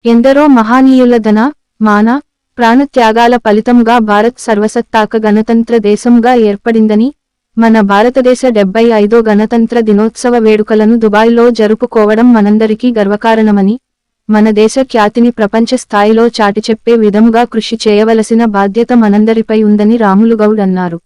ఎందరో మహానీయుల ధన, మాన, ప్రాణత్యాగాల ఫలితంగా భారత్ సర్వసత్తాక గణతంత్ర దేశంగా ఏర్పడిందని, మన భారతదేశ 75వ గణతంత్ర దినోత్సవ వేడుకలను దుబాయ్లో జరుపుకోవడం మనందరికీ గర్వకారణమని, మన దేశ ఖ్యాతిని ప్రపంచ స్థాయిలో చాటిచెప్పే విధముగా కృషి చేయవలసిన బాధ్యత మనందరిపై ఉందని రాములుగౌడ్ అన్నారు.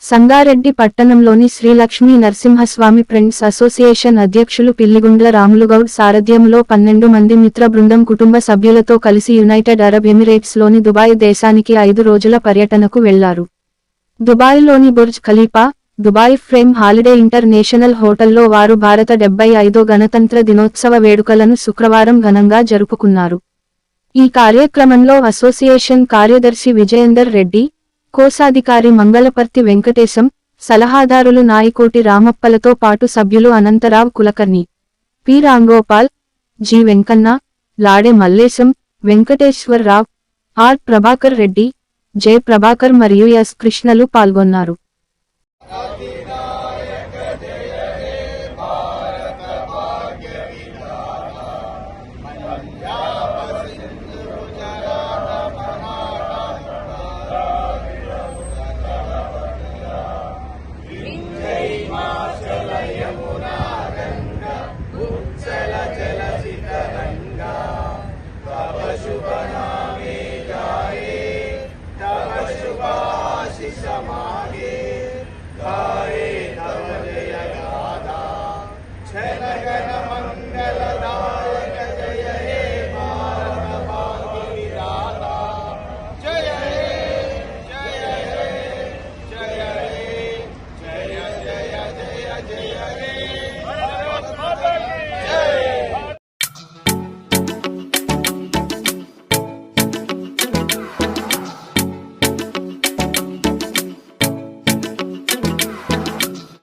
సంగారెడ్డి పట్టణంలోని శ్రీ లక్ష్మీ నరసింహస్వామి ఫ్రెండ్స్ అసోసియేషన్ అధ్యక్షులు పిల్లిగుండ్ల రాములుగౌడ్ సారథ్యంలో 12 మంది మిత్ర బృందం కుటుంబ సభ్యులతో కలిసి యునైటెడ్ అరబ్ ఎమిరేట్స్లోని దుబాయ్ దేశానికి 5 రోజుల పర్యటనకు వెళ్లారు. దుబాయ్లోని Burj Khalifa, Dubai frame holiday international హోటల్లో వారు భారత 75వ గణతంత్ర దినోత్సవ వేడుకలను శుక్రవారం ఘనంగా జరుపుకున్నారు. ఈ కార్యక్రమంలో అసోసియేషన్ కార్యదర్శి విజయేందర్ రెడ్డి, కోశాధికారి మంగళపర్తి వెంకటేశం, సలహాదారులు నాయకోటి రామప్పలతో పాటు సభ్యులు Anantharao Kulkarni, P Ramgopal, G Venkanna, Lade Mallesham, Venkateswararao, R Prabhakar Reddy, J Prabhakar మరియు ఎస్ కృష్ణలు పాల్గొన్నారు.